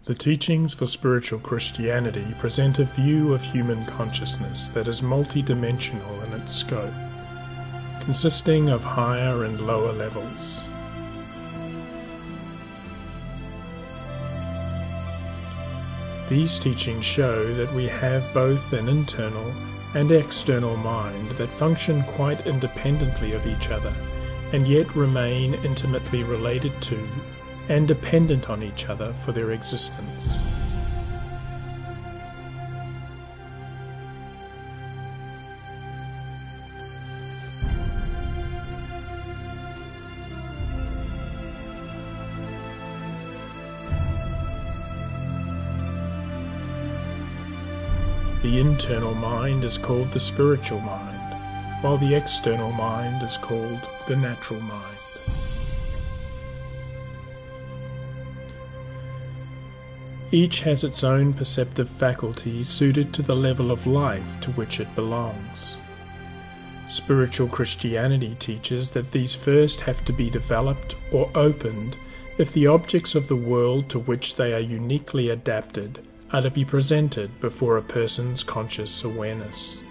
The teachings for spiritual Christianity present a view of human consciousness that is multidimensional in its scope, consisting of higher and lower levels. These teachings show that we have both an internal and external mind that function quite independently of each other, and yet remain intimately related to and dependent on each other for their existence. The internal mind is called the spiritual mind, while the external mind is called the natural mind. Each has its own perceptive faculties suited to the level of life to which it belongs. Spiritual Christianity teaches that these first have to be developed or opened if the objects of the world to which they are uniquely adapted are to be presented before a person's conscious awareness.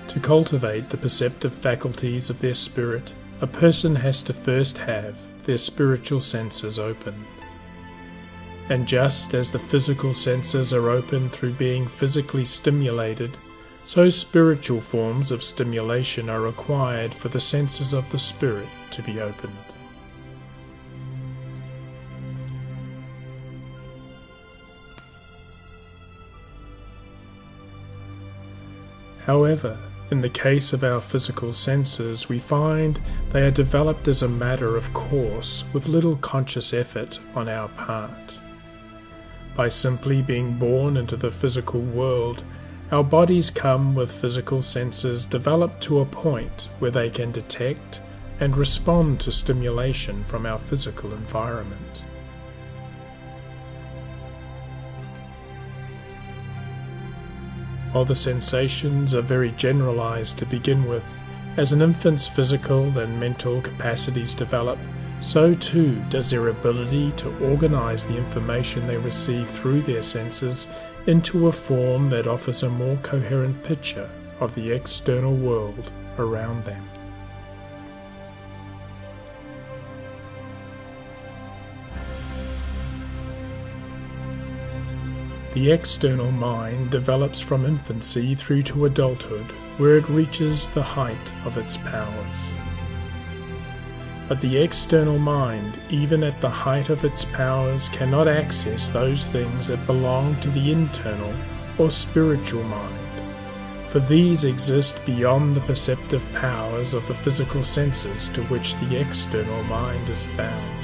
To cultivate the perceptive faculties of their spirit, a person has to first have their spiritual senses open. And just as the physical senses are open through being physically stimulated, so spiritual forms of stimulation are required for the senses of the spirit to be opened. However, in the case of our physical senses, we find they are developed as a matter of course with little conscious effort on our part. By simply being born into the physical world, our bodies come with physical senses developed to a point where they can detect and respond to stimulation from our physical environment. While the sensations are very generalized to begin with, as an infant's physical and mental capacities develop, so too does their ability to organize the information they receive through their senses into a form that offers a more coherent picture of the external world around them. The external mind develops from infancy through to adulthood, where it reaches the height of its powers. But the external mind, even at the height of its powers, cannot access those things that belong to the internal or spiritual mind, for these exist beyond the perceptive powers of the physical senses to which the external mind is bound.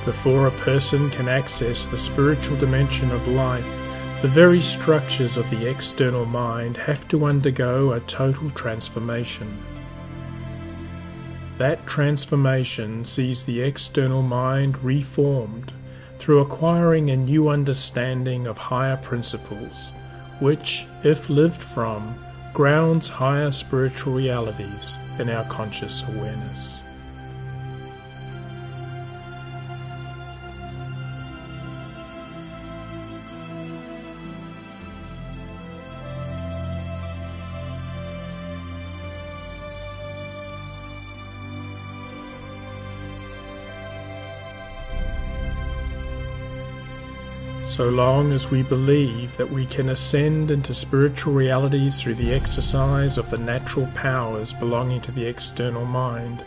Before a person can access the spiritual dimension of life, the very structures of the external mind have to undergo a total transformation. That transformation sees the external mind reformed through acquiring a new understanding of higher principles, which, if lived from, grounds higher spiritual realities in our conscious awareness. So long as we believe that we can ascend into spiritual realities through the exercise of the natural powers belonging to the external mind,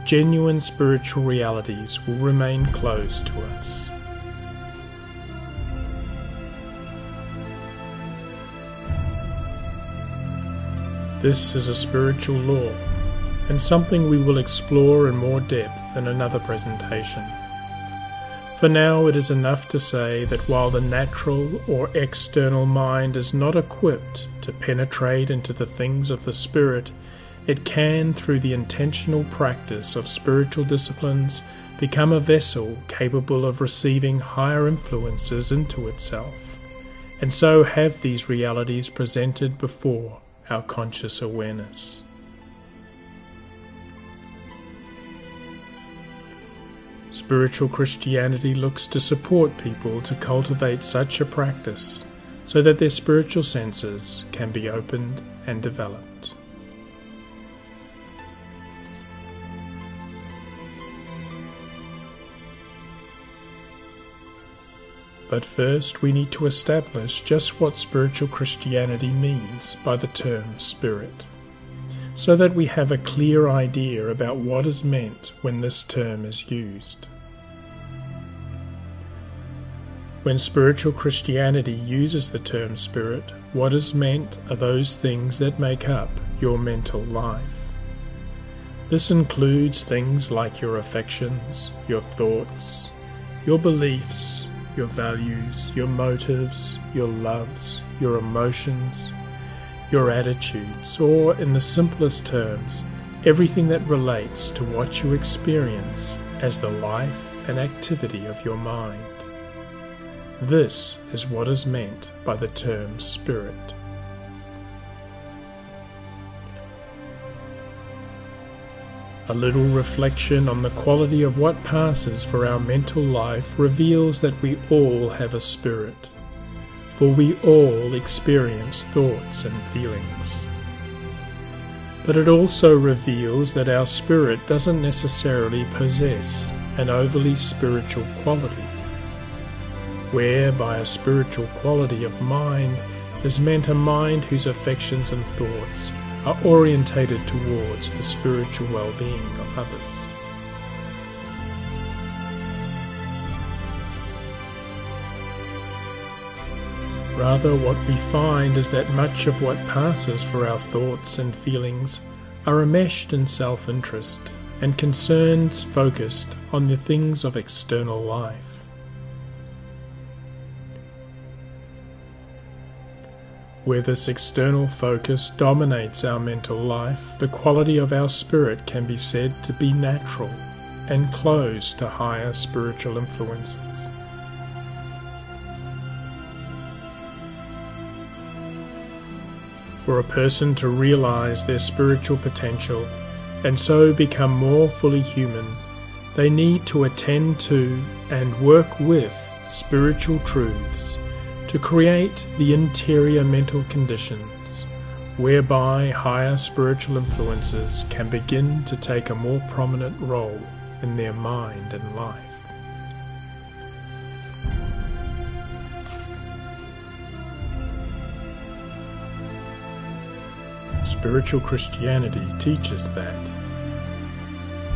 genuine spiritual realities will remain closed to us. This is a spiritual law, and something we will explore in more depth in another presentation. For now, it is enough to say that while the natural or external mind is not equipped to penetrate into the things of the spirit, it can, through the intentional practice of spiritual disciplines, become a vessel capable of receiving higher influences into itself, and so have these realities presented before our conscious awareness. Spiritual Christianity looks to support people to cultivate such a practice so that their spiritual senses can be opened and developed. But first, we need to establish just what spiritual Christianity means by the term spirit, so that we have a clear idea about what is meant when this term is used. When spiritual Christianity uses the term spirit, what is meant are those things that make up your mental life. This includes things like your affections, your thoughts, your beliefs, your values, your motives, your loves, your emotions, your attitudes, or in the simplest terms, everything that relates to what you experience as the life and activity of your mind. This is what is meant by the term spirit. A little reflection on the quality of what passes for our mental life reveals that we all have a spirit, for we all experience thoughts and feelings. But it also reveals that our spirit doesn't necessarily possess an overly spiritual quality, where by a spiritual quality of mind is meant a mind whose affections and thoughts are orientated towards the spiritual well-being of others. Rather, what we find is that much of what passes for our thoughts and feelings are enmeshed in self-interest and concerns focused on the things of external life. Where this external focus dominates our mental life, the quality of our spirit can be said to be natural and close to higher spiritual influences. For a person to realize their spiritual potential and so become more fully human, they need to attend to and work with spiritual truths to create the interior mental conditions whereby higher spiritual influences can begin to take a more prominent role in their mind and life. Spiritual Christianity teaches that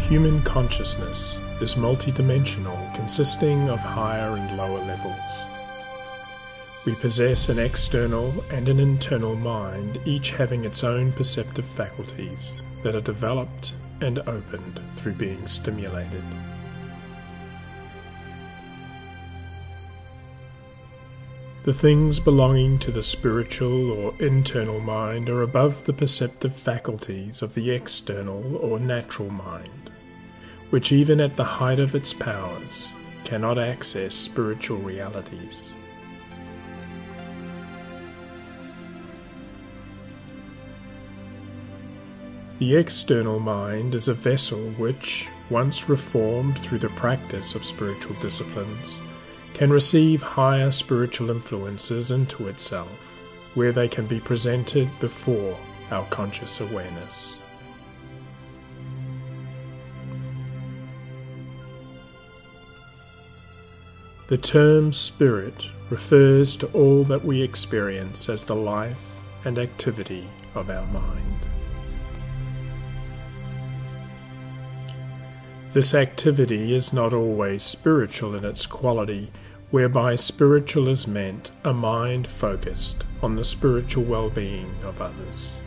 human consciousness is multidimensional, consisting of higher and lower levels. We possess an external and an internal mind, each having its own perceptive faculties that are developed and opened through being stimulated. The things belonging to the spiritual or internal mind are above the perceptive faculties of the external or natural mind, which even at the height of its powers cannot access spiritual realities. The external mind is a vessel which, once reformed through the practice of spiritual disciplines, can receive higher spiritual influences into itself, where they can be presented before our conscious awareness. The term spirit refers to all that we experience as the life and activity of our mind. This activity is not always spiritual in its quality, whereby spiritual is meant a mind focused on the spiritual well-being of others.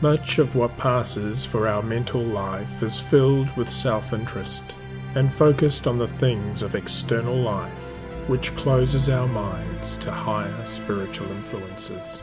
Much of what passes for our mental life is filled with self-interest and focused on the things of external life, which closes our minds to higher spiritual influences.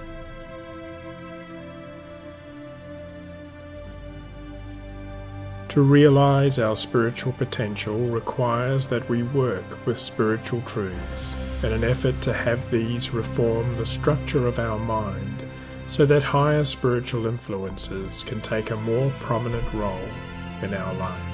To realize our spiritual potential requires that we work with spiritual truths in an effort to have these reform the structure of our mind so that higher spiritual influences can take a more prominent role in our life.